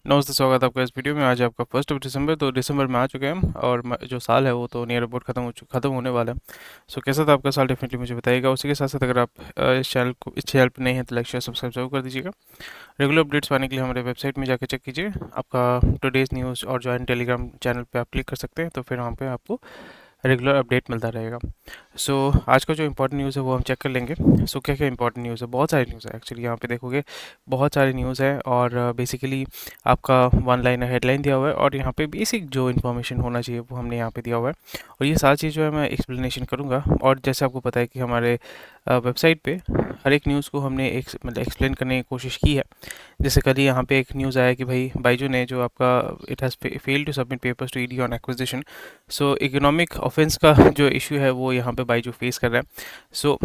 नमस्ते, स्वागत है आपका इस वीडियो में। आज आपका 1 दिसंबर, तो दिसंबर में आ चुके हैं हम और जो साल है वो तो नियर अबाउट खत्म होने वाला है। सो कैसा था आपका साल, डेफिनेटली मुझे बताइएगा। उसी के साथ साथ अगर आप इस चैनल पर नहीं हैं तो लाइक शेयर सब्सक्राइब जरूर कर दीजिएगा। रेगुलर अपडेट्स पाने के लिए हमारे वेबसाइट में जाकर चेक कीजिए। आपका टुडेज न्यूज़ और ज्वाइन टेलीग्राम चैनल पर आप क्लिक कर सकते हैं, तो फिर वहाँ पर आपको रेगुलर अपडेट मिलता रहेगा। सो आज का जो इंपॉर्टेंट न्यूज़ है वो हम चेक कर लेंगे। क्या क्या इंपॉर्टेंट न्यूज़ है, बहुत सारी न्यूज़ है एक्चुअली। यहाँ पे देखोगे बहुत सारी न्यूज़ है और बेसिकली आपका वन लाइनर हेडलाइन दिया हुआ है और यहाँ पे बेसिक जो इन्फॉर्मेशन होना चाहिए वो हमने यहाँ पे दिया हुआ है। और ये सारी चीज़ जो है मैं एक्सप्लेनेशन करूँगा। और जैसे आपको पता है कि हमारे वेबसाइट पे हर एक न्यूज़ को हमने मतलब एक्सप्लेन करने की कोशिश की है। जैसे कल ही यहाँ पे एक न्यूज़ आया कि भाई बाइजू ने जो आपका it has failed to submit papers to ED on acquisition. Economic offence का जो इशू है वो यहाँ पे बाइजू फेस कर रहा है। So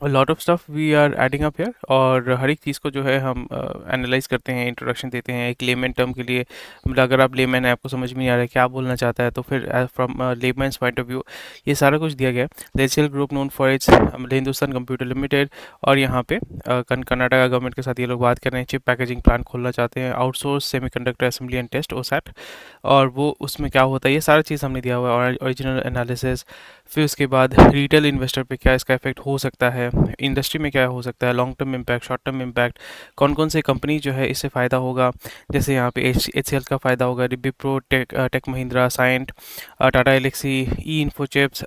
lot of stuff we are adding up here, और हर एक चीज़ को जो है हम एनालाइज करते हैं, इंट्रोडक्शन देते हैं एक लेमैन टर्म के लिए। मतलब अगर आप लेमैन है, आपको समझ में नहीं आ रहा है क्या बोलना चाहता है, तो फिर from layman's point of view ये सारा कुछ दिया गया है। The HCL group known for its Hindustan computer limited, और यहाँ पे कर्नाटका गवर्नमेंट के साथ ये लोग बात कर रहे हैं। चिप पैकेजिंग प्लांट खोलना चाहते हैं, outsource semiconductor assembly and test OSAT, और वो उसमें क्या होता है ये सारा चीज़ हमने दिया हुआ है, और ओरिजिनल एनालिसिस। फिर उसके बाद रिटेल इन्वेस्टर पे क्या इसका इफेक्ट हो सकता है, इंडस्ट्री में क्या हो सकता है, long term impact, short term impact, कौन कौन से कंपनी जो है इससे फ़ायदा होगा। जैसे यहाँ पे एच का फ़ायदा होगा, विप्रो, टेक महिंद्रा, साइंट, टाटा एलेक्सी, ई इन्फोचिप्स,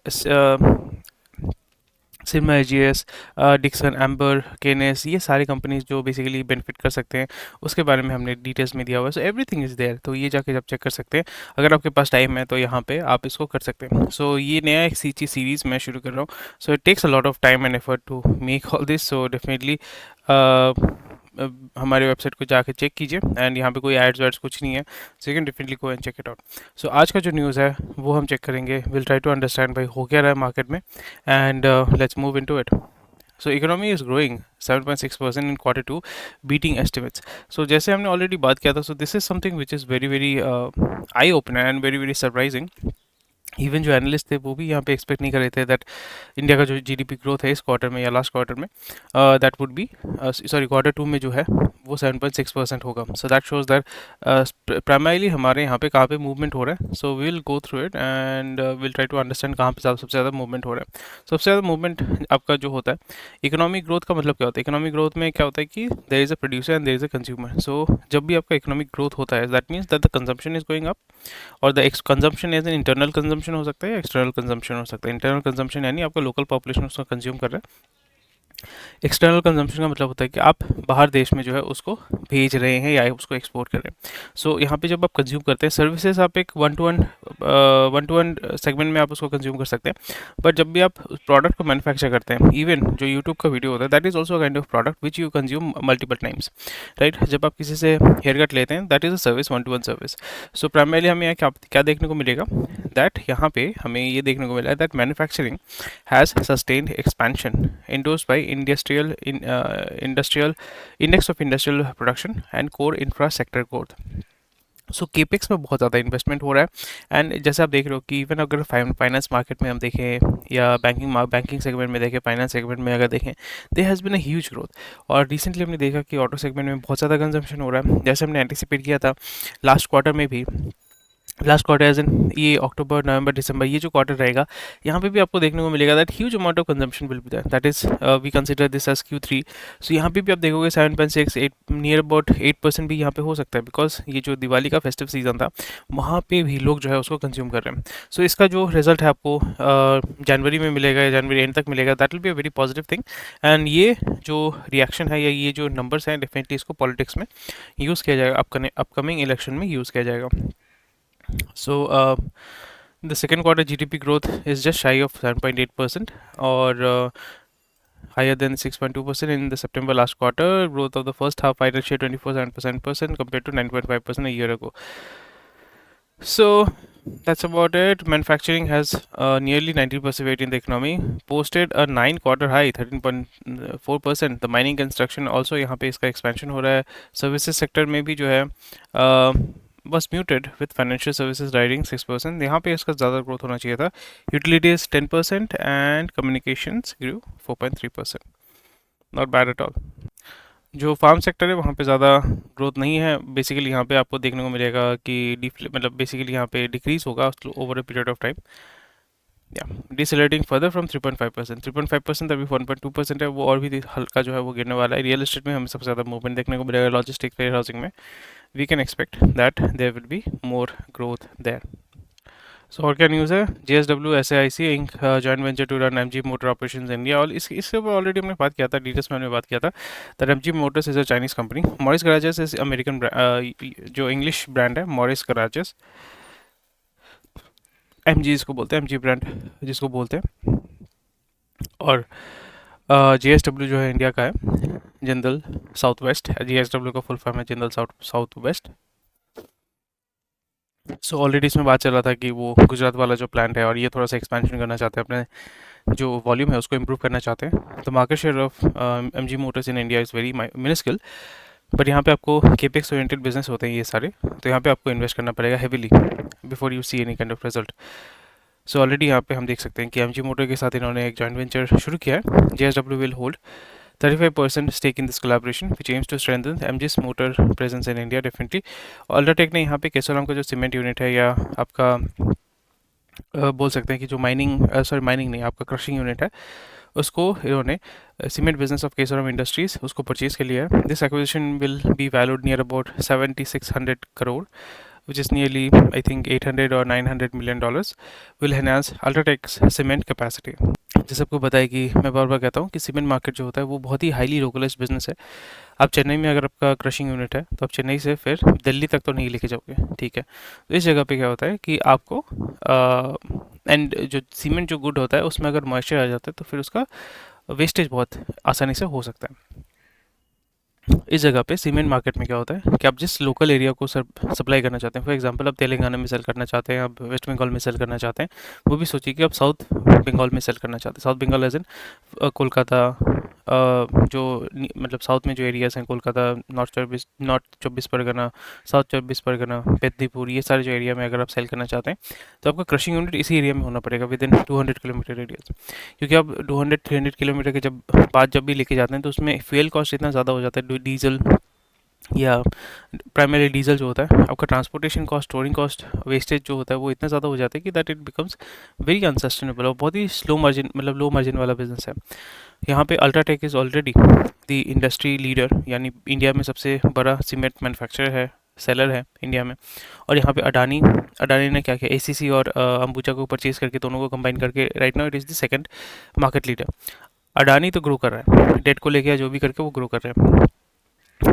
सिग्मा एजीएस, डिक्सन, एम्बर, केनेस, ये सारी कंपनीज जो बेसिकली बेनिफिट कर सकते हैं उसके बारे में हमने डिटेल्स में दिया हुआ है। सो एवरीथिंग इज़ देयर, तो ये जाके जब चेक कर सकते हैं। अगर आपके पास टाइम है तो यहाँ पे आप इसको कर सकते हैं। ये नया एक सीरीज़ मैं शुरू कर रहा हूँ। It takes a lot of time and effort to make all this. Definitely हमारे वेबसाइट को जाके चेक कीजिए, एंड यहाँ पे कोई एड्स वैड्स कुछ नहीं है। You can definitely go and check it out. आज का जो न्यूज़ है वो हम चेक करेंगे। विल ट्राई टू अंडरस्टैंड भाई हो क्या रहा है मार्केट में, and let's move into it. Economy is growing 7.6% in quarter two, beating estimates. जैसे हमने ऑलरेडी बात किया था, this is something which is very very eye opener and very very surprising. Even जो एनालिस्ट थे वो भी यहाँ पे एक्सपेक्ट नहीं कर रहे थे दैट इंडिया का जो जीडीपी ग्रोथ है इस क्वार्टर में या लास्ट क्वार्टर में, that would be sorry quarter two में जो है वो 7.6% होगा। दैट शोज दैट प्राइमरीली हमारे यहाँ पे कहाँ पे मूवमेंट हो रहा है। We will go through it and will try to understand कहाँ पे सबसे ज़्यादा मूवमेंट हो रहा है। सबसे ज़्यादा मूवमेंट आपका जो होता है इकोनॉमिक ग्रोथ का मतलब क्या होता है। इकोनॉमिक ग्रोथ में क्या होता है कि there is a producer and there is a consumer. जब भी आपका इकोनॉमिक ग्रोथ होता है that means that the consumption is going up, और the consumption as an internal consumption हो सकता है या एक्सटर्नल कंजम्पशन हो सकता है। इंटरनल कंजम्पशन यानी आपका लोकल पॉपुलेशन उसको कंज्यूम कर रहा है। एक्सटर्नल कंजम्पशन का मतलब होता है कि आप बाहर देश में जो है उसको भेज रहे हैं या उसको एक्सपोर्ट कर रहे हैं। यहाँ पे जब आप कंज्यूम करते हैं सर्विसेज, आप एक वन टू वन सेगमेंट में आप उसको कंज्यूम कर सकते हैं। बट जब भी आप प्रोडक्ट को मैन्युफैक्चर करते हैं, इवन जो यूट्यूब का वीडियो होता है that is also kind of product which you consume multiple times, right. जब आप किसी से हेयर कट लेते हैं that is a service, one two one service. Primarily हमें यहाँ क्या क्या देखने को मिलेगा, दैट यहाँ पे हमें ये देखने को मिला है that manufacturing has sustained expansion endorsed by industrial index of industrial production and core infra sector growth। Capex में बहुत ज़्यादा इन्वेस्टमेंट हो रहा है। एंड जैसे आप देख रहे हो कि इवन अगर फाइनेंस मार्केट में हम देखें या बैंकिंग सेगमेंट में देखें, फाइनेंस सेगमेंट में अगर देखें, they has been a huge growth. और रिसेंटली हमने देखा कि ऑटो सेगमेंट में बहुत ज़्यादा कंजम्पशन हो रहा है, जैसे हमने एंटिसिपेट किया था लास्ट क्वार्टर में भी। लास्ट क्वार्टर एज इन ये अक्टूबर नवंबर दिसंबर ये जो क्वार्टर रहेगा, यहाँ पे भी आपको देखने को मिलेगा that huge amount of consumption will be there, that is we consider this as Q3। यहाँ पे भी आप देखोगे 7.6 8 नियर अबाउट 8% भी यहाँ पे हो सकता है, बिकॉज ये जो दिवाली का फेस्टिव सीजन था वहाँ पे भी लोग जो है उसको कंज्यूम कर रहे हैं। इसका जो रिजल्ट है आपको जनवरी में मिलेगा या जनवरी एंड तक मिलेगा, that will be a very positive thing. And ये जो रिएक्शन है या ये जो नंबर्स हैं डेफिनेटली इसको पॉलिटिक्स में यूज़ किया जाएगा, अपकमिंग इलेक्शन में यूज़ किया जाएगा। The second quarter GDP growth is just shy of 7.8%, or higher than 6.2% in the September last quarter. Growth of the first half financial year 24.7% compared to 9.5% a year ago. That's about it. Manufacturing has nearly 90% weight in the economy, posted a 9-quarter high 13.4%. The mining construction also यहाँ पे इसका expansion हो रहा है। Services sector में भी जो है was muted with financial services rising 6%. यहाँ पे इसका ज़्यादा ग्रोथ होना चाहिए था। Utilities 10% and communications grew 4.3%. Not bad at all. जो फार्म सेक्टर है वहाँ पे ज़्यादा ग्रोथ नहीं है। बेसिकली यहाँ पे आपको देखने को मिलेगा कि मतलब बेसिकली यहाँ पे डिक्रीज होगा over a period of time. या डिसलेटिंग फर्दर फ्रॉम 3.5%। 3.5% अभी 1.2% है, वो और भी हल्का जो है वो गिरने वाला है। रियल एस्टेट में हमें सबसे ज़्यादा मूवमेंट देखने को मिलेगा, लॉजिस्टिक्स, वेयर हाउसिंग में we can expect that there will be more growth there. So और क्या न्यूज़ है? JSW SAIC inks joint venture to run MG motor operations India. और इसके ऊपर ऑलरेडी हमने बात किया था, डिटेल्स में हमने बात किया था that MG Motors is a Chinese company, Morris garages is American, जो इंग्लिश ब्रांड है मॉरिस गराजेस, MG इसको बोलते हैं, MG ब्रांड जिसको बोलते हैं। और JSW जो है इंडिया का है, जिंदल साउथ वेस्ट। JSW का फुल फॉर्म है Jindal south west. So already इसमें बात चल रहा था कि वो गुजरात वाला जो प्लांट है और ये थोड़ा सा एक्सपेंशन करना चाहते हैं, अपने जो वॉल्यूम है उसको इम्प्रूव करना चाहते हैं। The market share of MG motors in India is very minuscule, but यहाँ पे आपको केपेक्स ओरिएंटेड बिजनेस होते हैं ये सारे, तो यहाँ पे आपको इन्वेस्ट करना पड़ेगा heavily before you see any kind of result. So already यहाँ पे हम देख सकते हैं कि MG मोटर के साथ इन्होंने एक जॉइंट वेंचर शुरू किया है। JSW will hold 35% stake in this collaboration which aims to strengthen MG's motor presence in India definitely। UltraTech ने यहाँ पे केसोराम का जो सीमेंट यूनिट है, या आपका बोल सकते हैं कि जो माइनिंग नहीं, आपका क्रशिंग यूनिट है, उसको इन्होंने cement business of Kesoram industries उसको परचेज कर लिया है। This acquisition will be valued near about 7600 crore, which is nearly I think 800 or 900 million dollars, will enhance Ultratech's cement capacity। जैसे आपको बताया कि मैं बार बार कहता हूँ कि सीमेंट मार्केट जो होता है वो बहुत ही हाईली लोकलाइज्ड बिजनेस है। आप चेन्नई में अगर आपका क्रशिंग यूनिट है तो आप चेन्नई से फिर दिल्ली तक तो नहीं लेके जाओगे, ठीक है। तो इस जगह पे क्या होता है कि आपको एंड जो सीमेंट जो गुड होता है उसमें अगर मॉइस्चर आ जाता है तो फिर उसका वेस्टेज बहुत आसानी से हो सकता है। इस जगह पे सीमेंट मार्केट में क्या होता है कि आप जिस लोकल एरिया को सप्लाई करना चाहते हैं, फॉर एग्जांपल आप तेलंगाना में सेल करना चाहते हैं, आप वेस्ट बंगाल में सेल करना चाहते हैं, वो भी सोचिए कि आप साउथ बंगाल में सेल करना चाहते हैं। South Bengal as in Kolkata, मतलब साउथ में जो एरियाज़ हैं, कोलकाता, नॉर्थ 24 परगना, साउथ 24 परगना, मेदिनीपुर, ये सारे जो एरिया में अगर आप सेल करना चाहते हैं तो आपका क्रशिंग यूनिट इसी एरिया में होना पड़ेगा विद इन 200 किलोमीटर रेडियस। क्योंकि आप 200-300 किलोमीटर के जब भी लेके जाते हैं तो उसमें फ्यूल कॉस्ट इतना ज़्यादा हो जाता है, डीजल या प्राइमरी डीजल जो होता है, आपका transportation cost, storing cost, wastage जो होता है वो इतना ज़्यादा हो जाता है कि that it becomes very unsustainable और बहुत ही लो मार्जिन वाला बिजनेस है। यहाँ पे UltraTech is already the industry leader, यानी इंडिया में सबसे बड़ा सीमेंट मैन्युफैक्चरर है, सेलर है इंडिया में। और यहाँ पे अडानी ने क्या किया, ACC और अंबुजा को परचेज करके, दोनों को कंबाइन करके right now it is the second market leader. Adani तो ग्रो कर रहा है, डेट को लेके या जो भी करके वो ग्रो कर रहे हैं।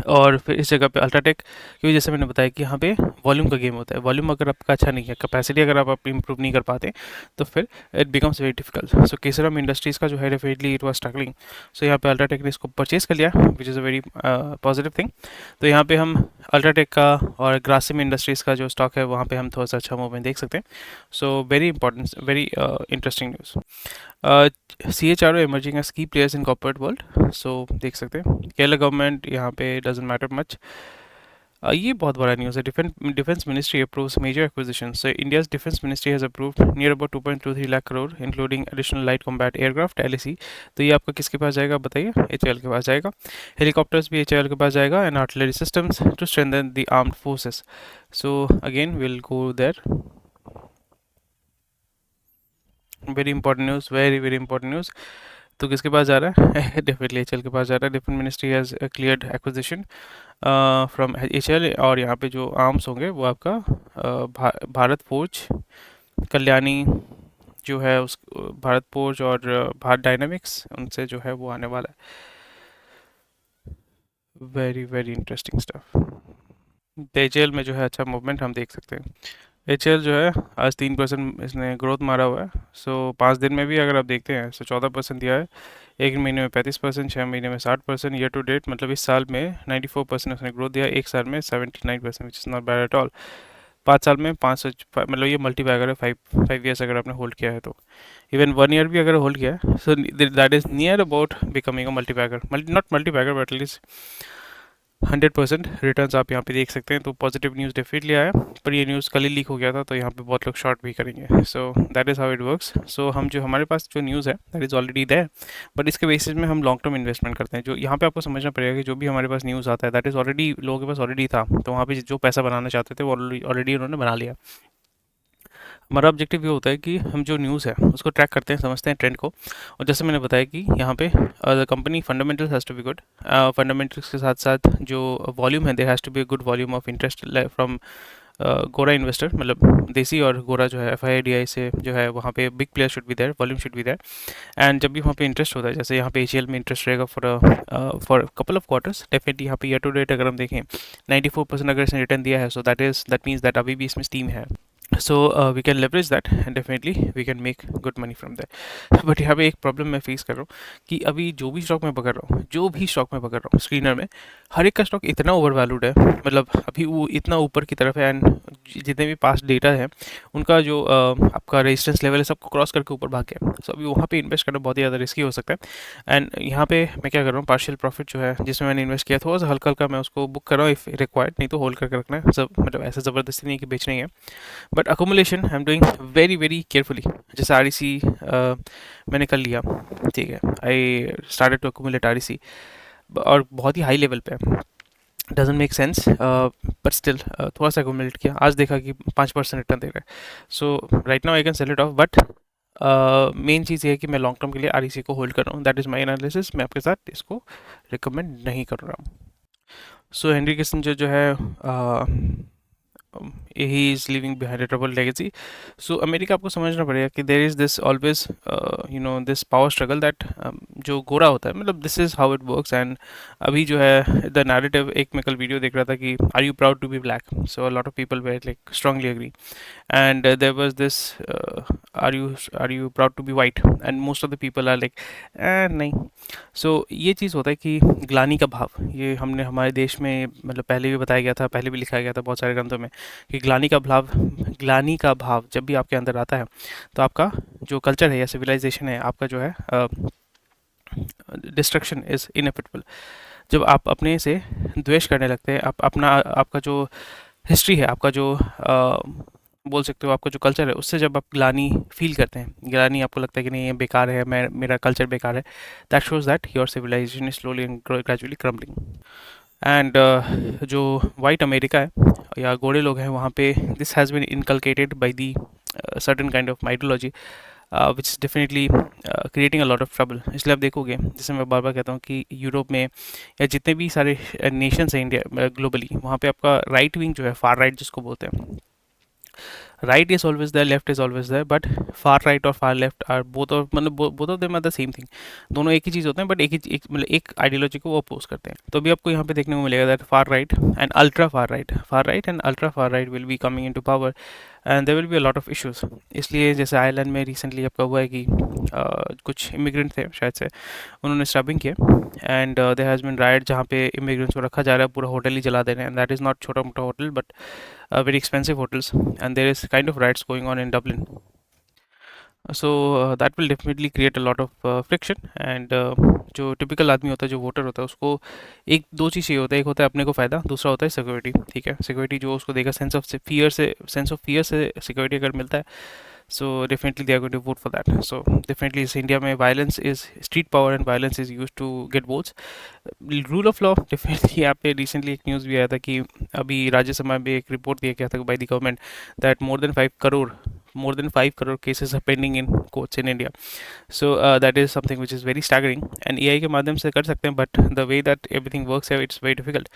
और फिर इस जगह पे अल्ट्राटेक, क्योंकि जैसे मैंने बताया कि यहाँ पे वॉल्यूम का गेम होता है। वॉल्यूम अगर आपका अच्छा नहीं है, कैपेसिटी अगर आप इम्प्रूव नहीं कर पाते तो फिर it becomes very difficult. So Kesoram industries का जो है definitely it was struggling, so यहाँ पे अल्ट्राटेक ने इसको परचेज कर लिया, which is a very positive thing. तो यहाँ पे हम अल्ट्राटेक का और ग्रासिम इंडस्ट्रीज़ का जो स्टॉक है वहाँ पे हम थोड़ा सा अच्छा मूवमेंट देख सकते हैं। So very important, very interesting news. CHRO emerging as key players in corporate world। सो देख सकते हैं केरला गवर्नमेंट यहाँ पे डजेंट मैटर मच। ये बहुत बड़ा न्यूज़ है। Defence ministry approves major acquisition. So India's defence ministry has approved near about 2.23 lakh crore including additional light combat aircraft LAC। तो ये आपका किसके पास जाएगा बताइए? HAL के पास जाएगा। हेलीकॉप्टर्स भी HAL के पास जाएगा and artillery systems to strengthen the armed forces. So again will go there. Very important news, very important news. तो किसके पास जा रहा है? डेफिनेटली HAL के पास जा रहा है। Defence ministry has cleared acquisition from HAL। और यहाँ पे जो आर्म्स होंगे वो आपका भारत फोर्ज, कल्याणी जो है उस भारत फोर्ज और भारत डायनामिक्स, उनसे जो है वो आने वाला है। Very interesting stuff. HAL में जो है अच्छा मूवमेंट हम देख सकते हैं। HAL जो है आज 3% इसने ग्रोथ मारा हुआ है। सो 5 दिन में भी अगर आप देखते हैं तो 14% दिया है, एक महीने में 35%, 6 महीने में 60%, ईयर टू डेट मतलब इस साल में 94% उसने ग्रोथ दिया, एक साल में 79%, which is not bad at all. 5 साल में 500, मतलब ये मल्टी बैगर है। 5 ईयर्स अगर आपने होल्ड किया है तो, इवन 1 ईयर भी अगर होल्ड किया है, so that is near about becoming a multi bagger, not multi bagger but at least 100% returns आप यहाँ पे देख सकते हैं, तो पॉजिटिव न्यूज़ डेफिनेटली आया। पर ये न्यूज़ कल ही लीक हो गया था, तो यहाँ पे बहुत लोग शॉर्ट भी करेंगे। So that is how it works. So हम जो हमारे पास जो न्यूज़ है that is already there, but इसके बेसिस में हम लॉन्ग टर्म इन्वेस्टमेंट करते हैं। जो यहाँ पे आपको समझना पड़ेगा कि जो भी हमारे पास न्यूज़ आता है दैट इज़ ऑलरेडी लोगों के पास ऑलरेडी था, तो वहाँ पे जो पैसा बनाना चाहते थे वो ऑलरेडी उन्होंने बना लिया। हमारा ऑब्जेक्टिव ये होता है कि हम जो न्यूज़ है उसको ट्रैक करते हैं, समझते हैं ट्रेंड को। और जैसे मैंने बताया कि यहाँ पे the company fundamentals has to be good. Fundamentals के साथ साथ जो वॉल्यूम है, there has to be a good volume of interest from गोरा इन्वेस्टर, मतलब देसी और गोरा जो है FIDI से जो है, वहाँ पे big player should be there, volume should be there. And जब भी वहाँ पे इंटरेस्ट होता है, जैसे यहाँ पे ACL में इंटरेस्ट रहेगा for couple of quarters, definitely यहाँ पे ईयर टू डेट अगर हम देखें 94% अगर इसने रिटर्न दिया है, सो दैट मीन्स दैट अभी भी इसमें स्टीम है। So we can leverage that and definitely we can make good money from that. But यहाँ पे एक प्रॉब्लम मैं फेस कर रहा हूँ कि अभी जो भी स्टॉक मैं पकड़ रहा हूँ, जो भी स्टॉक मैं पकड़ रहा हूँ स्क्रीनर में, हर एक का स्टॉक इतना ओवर वैल्यूड है, मतलब अभी वो इतना ऊपर की तरफ है। एंड जितने भी पास्ट डेटा है उनका जो आपका रेजिस्टेंस लेवल है सबको क्रॉस करके ऊपर भाग गया। सो अभी वहाँ पे इन्वेस्ट करना बहुत ही ज़्यादा रिस्की हो सकता है। एंड यहाँ पे मैं क्या कर रहा हूँ, पार्शियल प्रॉफिट जो है जिसमें मैंने इन्वेस्ट किया, थोड़ा सा हल्का हल्का मैं उसको बुक कर रहा हूँ इफ रिक्वायर्ड, नहीं तो होल्ड करके रखना है सब, मतलब ऐसा ज़बरदस्ती नहीं कि बेचना ही है। But accumulation I am doing very very carefully. जैसे REC मैंने कर लिया, ठीक है, I started to accumulate REC, और बहुत ही हाई लेवल पे है, doesn't make sense, but still थोड़ा सा अकोमुलेट किया, आज देखा कि 5% रिटर्न दे रहा है। So right now I can sell it off, but main चीज़ ये है कि मैं लॉन्ग टर्म के लिए REC को होल्ड कर रहा हूँ। दैट इज़ माई एनालिसिस, मैं आपके साथ इसको रिकमेंड नहीं कर रहा हूँ। सो हेनरी किसिंजर जो है, he is living behind a trouble legacy. So America, आपको समझना पड़ेगा कि there is this always this power struggle that जो गोरा होता है, मतलब this is how it works. And अभी जो है द नैरेटिव, एक मैं कल वीडियो देख रहा था कि are you proud to be black, so a lot of people were like strongly agree. And there was this are you proud to be white, and most of the people are like नहीं। सो ये चीज़ होता है कि ग्लानी का भाव, ये हमने हमारे देश में मतलब पहले भी बताया गया था, पहले भी लिखा गया था बहुत सारे ग्रंथों में कि ग्लानी का भाव जब भी आपके अंदर आता है, तो आपका जो कल्चर है या सिविलाइजेशन है, आपका जो है डिस्ट्रक्शन इज़ इनएविटेबल। जब आप अपने से द्वेष करने लगते हैं, आप अपना आपका जो हिस्ट्री है, आपका जो बोल सकते हो आपका जो कल्चर है, उससे जब आप ग्लानी फील करते हैं, ग्लानी आपको लगता है कि नहीं ये बेकार है, मैं मेरा कल्चर बेकार है, that shows that your civilization is slowly and gradually crumbling. And जो वाइट अमेरिका है या गोरे लोग हैं, वहाँ पे this has been inculcated by the certain kind of mythology which is definitely creating a lot of trouble. इसलिए आप देखोगे, जैसे मैं बार बार कहता हूँ कि यूरोप में या जितने भी सारे नेशंस हैं इंडिया ग्लोबली, वहाँ पे आपका राइट विंग जो है, फार राइट जिसको बोलते हैं, right is always there, left is always there, but far right और फार लेफ्ट आर बोथ, और मतलब both of them are the same thing. दोनों एक ही चीज़ होते हैं, बट मतलब एक आइडियोलॉजी को वो अपोज करते हैं। तो अभी आपको यहाँ पे देखने को मिलेगा that far right and ultra far right will be coming into power, and there will be a lot of issues. इसलिए जैसे आयरलैंड में रिसेंटली आपका हुआ है कि कुछ इमिग्रेंट थे शायद से, उन्होंने स्टैबिंग किया, and there has been riot जहाँ पे इमिग्रेंट्स को रखा जा रहा है, पूरा होटल ही जला दे रहे हैं। दैट इज़ नॉट छोटा मोटा hotel, but very expensive hotels, and there is kind of riots going on in Dublin. So that will definitely create a lot of friction, and जो टिपिकल आदमी होता है, जो वोटर होता है, उसको एक दो चीज़ चाहिए होता है, एक होता है अपने को फ़ायदा, दूसरा होता है सिक्योरिटी। ठीक है, सिक्योरिटी जो उसको देगा, सेंस ऑफ फियर से सिक्योरिटी अगर मिलता है, so definitely they are going to vote for that. So definitely इस इंडिया में violence is street power and violence is used to get votes. Rule of law definitely, यहाँ पे recently एक news भी आया था कि अभी राज्यसभा में एक रिपोर्ट दिया गया था by the government that more than 5 crore cases are pending in courts in India. So that is something which is very staggering, and AI के माध्यम से कर सकते हैं, but the way that everything works है, it's very difficult.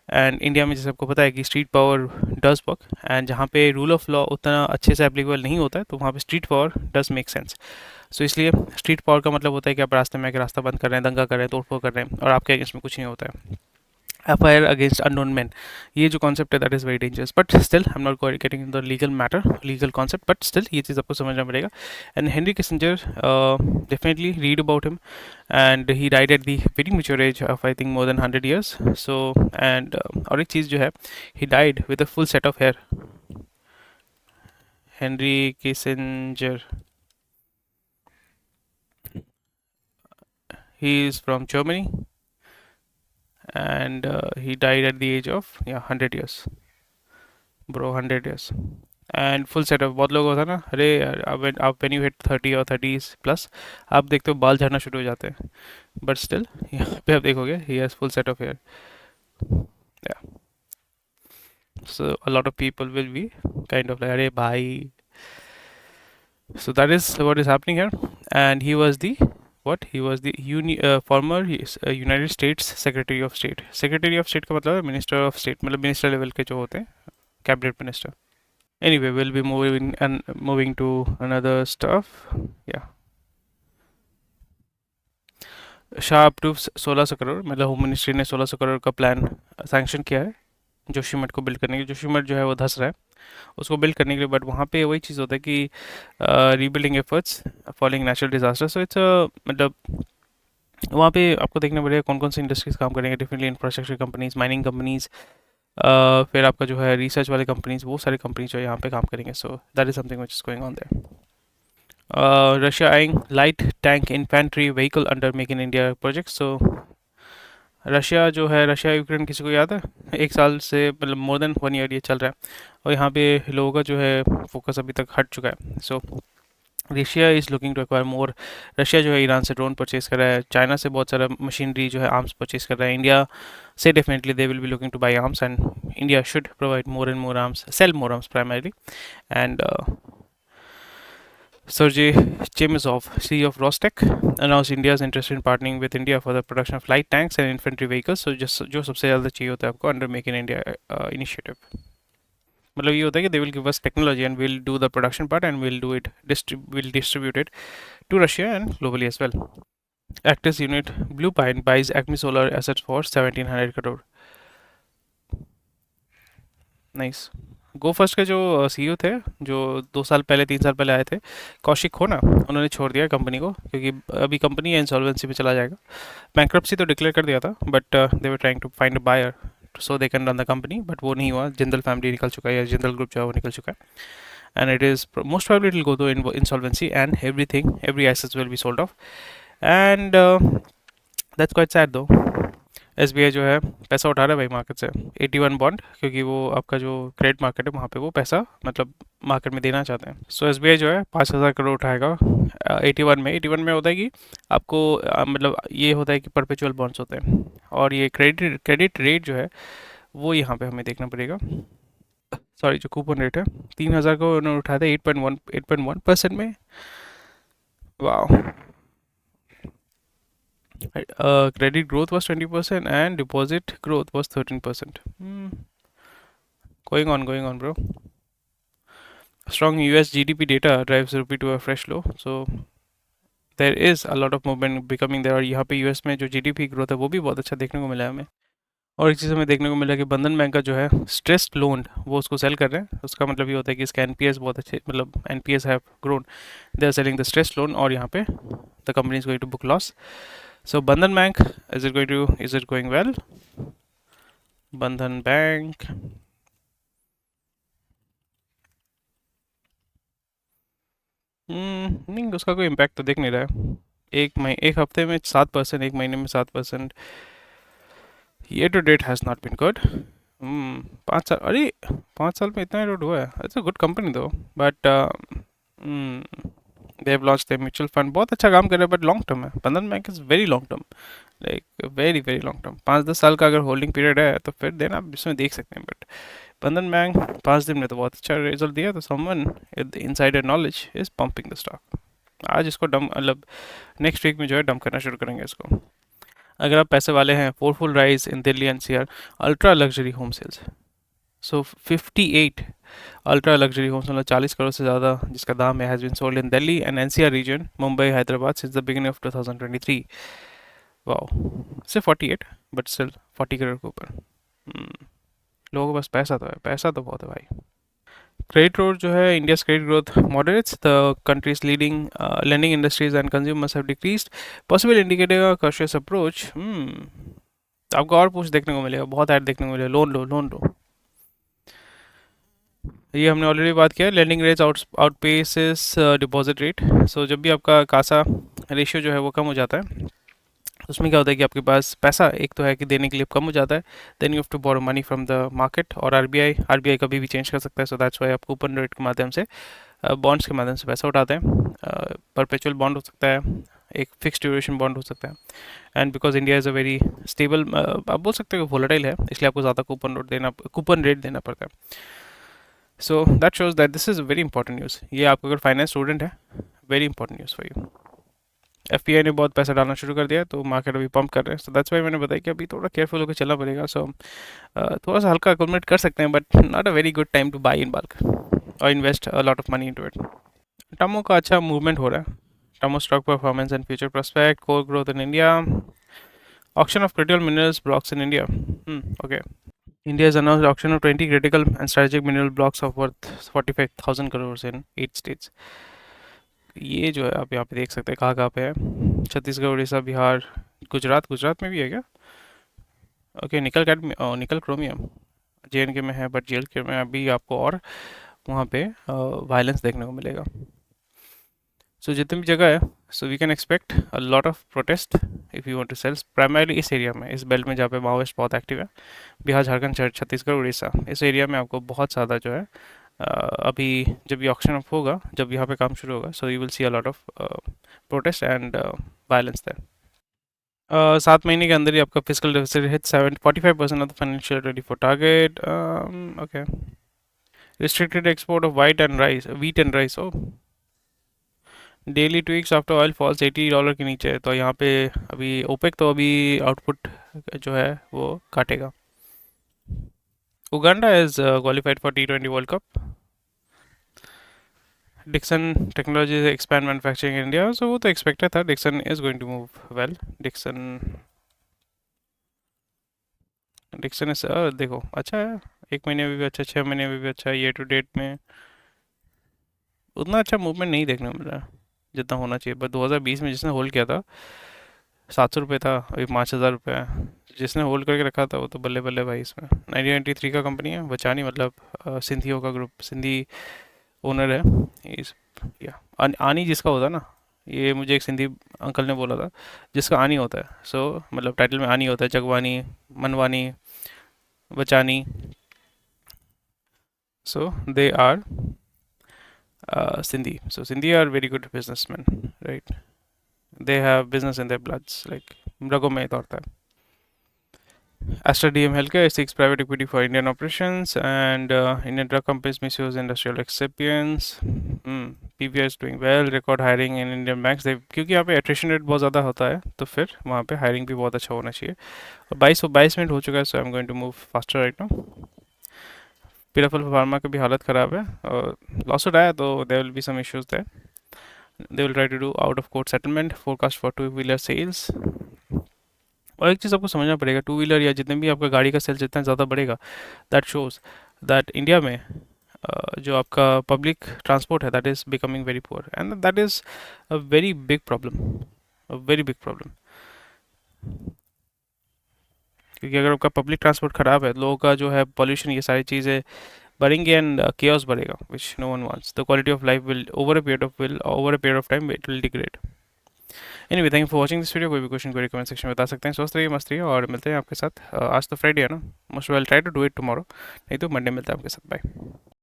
And India में जैसे आपको पता है कि street power does work, and जहाँ पे रूल ऑफ लॉ उतना अच्छे से एप्लीकेबल नहीं होता है, तो वहाँ पे street power does make sense. So इसलिए स्ट्रीट पावर का मतलब होता है कि आप रास्ते में आके रास्ता बंद कर रहे हैं, दंगा कर रहे हैं, तोड़फोड़ कर रहे हैं, और आपके अगेंस्ट में कुछ नहीं होता है। एफआईआर अगेंस्ट अननोन मैन, ये जो कॉन्सेप्ट है that is very dangerous, but still I am not getting in the legal matter, legal concept, but still ये चीज़ आपको समझना पड़ेगा। And Henry Kissinger, definitely read about him, and he died at the very mature age of I think more than 100 years। So and और एक चीज़ जो है, he died with a full set of hair. Henry Kissinger, he is from Germany, and he died at the age of 100 years, bro, 100 years. And full setup बहुत लोग होता है ना, अरे यार आप व्हेन यू हिट 30 और 30 प्लस आप देखते हो बाल झड़ना शुरू हो जाते हैं, बट स्टिल यहाँ पे आप देखोगे he has full set of hair. So a lot of people will be kind of like, "Arey bhai." So that is what is happening here. And he was the what? He was the former United States Secretary of State. Secretary of State का मतलब है Minister of State, मतलब minister level के जो होते हैं, cabinet minister. Anyway, we'll be moving to another stuff. Yeah. Shah approve 1600 crore, मतलब home ministry ने 1600 करोड़ का प्लान सैंक्शन किया है जोशीमठ को बिल्ड करने के लिए. जोशीमठ जो है वो धंस रहा है, उसको बिल्ड करने के लिए, बट वहाँ पे वही चीज़ होता है कि rebuilding efforts following natural disaster. So it's मतलब वहाँ पे आपको देखना पड़ेगा कौन कौन सी इंडस्ट्रीज काम करेंगे, differently infrastructure companies, mining companies, फिर आपका जो है रिसर्च वाले कंपनीज, वो सारी कंपनीज जो यहाँ पे काम करेंगे. So that is something which is going on their. Russia eyeing light tank infantry vehicle under make in India project. So Russia जो है, रशिया यूक्रेन किसी को याद है, एक साल से मतलब मोर देन 1 ईयर ये चल रहा है, और यहाँ पे लोगों का जो है फोकस अभी तक हट चुका है. So Russia is looking to acquire more. Russia जो है ईरान से ड्रोन परचेज कर रहा है, चाइना से बहुत सारा मशीनरी जो है आर्म्स परचेज कर रहा है, इंडिया से definitely they will be looking to buy arms, and India should provide more and more arms, sell more arms primarily. And Sergei Chemezov, CEO of Rostec, announced India's interest in partnering with India for the production of light tanks and infantry vehicles. So just जो सबसे ज़्यादा चाहिए होता है आपको under make in India initiative. मतलब ये होता है कि they will give us technology and will do the production part and will distribute it to Russia and globally as well. Actis unit Blue Pine buys Acme Solar assets for 1700 crore. Nice. Go first के जो CEO थे, जो 2 साल पहले 3 साल पहले आए थे, कौशिक हो ना, उन्होंने छोड़ दिया कंपनी को क्योंकि अभी कंपनी इंसॉल्वेंसी पे चला जाएगा. बैंक्रप्सी तो डिक्लेयर कर दिया था, but they were trying to find a buyer so they can run the company, but वो नहीं हुआ. जिंदल फैमिली निकल चुका है, या जिंदल ग्रुप जो है वो निकल चुका है, and it is most probably it will go to insolvency and every assets will be sold off. And that's quite sad though. SBI जो है पैसा उठा रहा है भाई मार्केट से, 81 बॉन्ड, क्योंकि वो आपका जो क्रेडिट मार्केट है वहाँ पे वो पैसा मतलब मार्केट में देना चाहते हैं. सो एसबीआई जो है 5,000 करोड़ उठाएगा 81 में होता है कि आपको मतलब ये होता है कि परपेचुअल बॉन्ड्स होते हैं, और ये क्रेडिट रेट जो है वो यहाँ पे हमें देखना पड़ेगा. सॉरी, जो कूपन रेट है 3,000 को उन्होंने उठाया था 8.1% में. वाह. Credit growth was 20% and deposit growth was 13%. Going on, bro. Strong US GDP data drives rupee to a fresh low. So there is a lot of movement becoming there. और यहाँ पे यूएस में जो जीडीपी ग्रोथ है वो भी बहुत अच्छा देखने को मिला है हमें. और एक चीज़ हमें देखने को मिला कि बंधन बैंक का जो है स्ट्रेस्ड लोन वो उसको सेल कर रहे हैं. उसका मतलब ये होता है कि इसका एनपीएस बहुत अच्छे, मतलब NPAs have grown, they are selling the stressed loan, और यहाँ पे the company is going to book loss. So Bandhan Bank, is it going well? Bandhan Bank. नहीं, उसका कोई इम्पैक्ट तो दिख नहीं रहा है. एक हफ्ते में 7%, एक महीने में 7%. Year to date has not been good. 5 साल, अरे 5 साल में इतना एरोड हुआ है. इट्स अ गुड कंपनी दो, but they have launch their mutual fund. बहुत अच्छा काम कर रहा है, बट लॉन्ग टर्म है. बंधन bank is very long term, like very very long term. 5-10 साल का अगर होल्डिंग पीरियड है तो फिर देना आप इसमें देख सकते हैं, बट बंधन बैंक 5 दिन में तो बहुत अच्छा रिजल्ट दिया. तो someone with insider knowledge is pumping the stock. आज इसको डम मतलब नेक्स्ट वीक में जो है डंप करना शुरू करेंगे इसको. अगर आप पैसे वाले हैं, fourfold rise in Delhi NCR ultra luxury home sales. So 58 ultra luxury homes, मतलब 40 करोड़ से ज़्यादा जिसका दाम है, has been sold in Delhi and NCR region, Mumbai, Hyderabad since the beginning of 2023. Wow. सिर्फ 48, बट स्टिल 40 करोड़ के ऊपर. लोगों के पास पैसा तो है, पैसा तो बहुत है भाई. क्रेडिट ग्रोथ जो है, India's credit growth moderates, the countries leading lending industries and consumers have decreased, possible indicator of cautious approach. आपको और कुछ देखने को मिलेगा, बहुत ऐड देखने को मिलेगा. लोन लो. ये हमने ऑलरेडी बात किया. Lending rates outpaces deposit rate. So जब भी आपका कासा रेशियो जो है वो कम हो जाता है उसमें क्या होता है कि आपके पास पैसा एक तो है कि देने के लिए कम हो जाता है, then you have to borrow money from the market, और आरबीआई कभी भी चेंज कर सकता है, सो दैट्स वाई आप कूपन रेट के माध्यम से, बॉन्ड्स के माध्यम से पैसा उठाते हैं। परपेचुअल बॉन्ड हो सकता है, एक फिक्स ड्यूरेशन बॉन्ड हो सकता है, and because India is a very stable, आप बोल सकते हो कि वोलेटाइल है, इसलिए आपको ज़्यादा कूपन रेट देना पड़ता है। So that shows that this is very important news. ये आपका अगर फाइनेंस स्टूडेंट है, very important news for you. FPI ने बहुत पैसा डालना शुरू कर दिया है, तो मार्केट अभी पंप कर रहे हैं, सो दैट्स वाई मैंने बताया कि अभी थोड़ा केयरफुल होकर चलना पड़ेगा। सो थोड़ा सा हल्का अकोमोडेट कर सकते हैं, but not a very good time to buy in bulk और invest a lot of money into it. टमो का अच्छा मूवमेंट हो रहा है। टमो stock performance and future prospect, core growth in India, auction of critical minerals blocks in India. Okay, India has announced auction of 20 critical and strategic mineral blocks of worth 45,000 crores in 8 states. ये जो है आप यहाँ पे देख सकते हैं कहाँ कहाँ पे है, छत्तीसगढ़, उड़ीसा, बिहार, गुजरात में भी है क्या? ओके, निकल कैडमी, निकल क्रोमियम जेएनके में है, बट जेएनके में अभी आपको और वहाँ पे वायलेंस देखने को मिलेगा। सो जितनी भी जगह है, so we can expect a lot of protest if you want to sell, primarily इस एरिया में, इस बेल्ट में जहाँ पे माओइस्ट बहुत एक्टिव है, बिहार, झारखंड, छत्तीसगढ़, उड़ीसा, इस एरिया में आपको बहुत ज़्यादा जो है अभी जब ये ऑक्शन ऑफ होगा, जब यहाँ पे काम शुरू होगा, so you will see a lot of protest and violence there. 7 महीने के अंदर ही आपका fiscal deficit hit 45% of the financial 24 target. Okay, restricted export of wheat and rice. Oh, daily tweaks after oil falls $80 के नीचे है, तो यहाँ पे अभी ओपेक तो अभी आउटपुट जो है वो काटेगा। Uganda is qualified for T20 world cup. Dixon technology expand manufacturing in India, so वो तो एक्सपेक्टेड था, Dixon is going to move well. Dixon is, देखो अच्छा है, 1 महीने में भी अच्छा, 6 महीने में भी अच्छा, ईयर टू डेट में उतना अच्छा मूवमेंट नहीं देखने को मिल रहा है जितना होना चाहिए, बट 2020 में जिसने होल्ड किया था 700 रुपये था, अभी 5,000 रुपये है। जिसने होल्ड करके रखा था वो तो बल्ले बल्ले भाई। इसमें 1993 का कंपनी है, बचानी, मतलब सिंधियों का ग्रुप, सिंधी ओनर है इस, या आनी जिसका होता है ना, ये मुझे एक सिंधी अंकल ने बोला था, जिसका आनी होता है, सो मतलब टाइटल में आनी होता है, Jagwani, Manwani, Bachani, so they are Sindhi. So Sindhi are very good businessmen, right? They have business in their bloods, like रगों में दौड़ता है। Aster DM Healthcare seeks private equity for Indian operations, and Indian drug companies misuse industrial excipients. PVR is doing well, record hiring in Indian banks. क्योंकि यहाँ पे attrition rate बहुत ज़्यादा होता है, तो फिर वहाँ पे hiring भी बहुत अच्छा होना चाहिए। और 22 मिनट हो चुका है, so I'm going to move faster right now. Piramal pharma की भी हालत ख़राब है, और लॉसूट आया तो there will be some issues there. They will try to do out of court settlement, forecast for 2 wheeler sales. और एक चीज़ आपको समझना पड़ेगा, 2 व्हीलर या जितने भी आपका गाड़ी का सेल जितना ज़्यादा बढ़ेगा, दैट शोज दैट इंडिया में जो आपका पब्लिक ट्रांसपोर्ट है, that is becoming very poor, and that is a very big problem, a very big problem. क्योंकि अगर आपका पब्लिक ट्रांसपोर्ट ख़राब है, लोगों का जो है पॉल्यूशन, ये सारी चीज़ें बढ़ेंगे, एंड chaos बढ़ेगा, which no one wants. The quality of life will over a period of time it will degrade. Anyway, thank you for watching this video. कोई भी क्वेश्चन कोई कमेंट सेक्शन में बता सकते हैं। स्वस्थ रहिए, मस्त रहिए, और मिलते हैं आपके साथ। आज तो फ्राइडे है ना, most we'll try to do it tomorrow, नहीं तो मंडे मिलता है आपके साथ। बाय।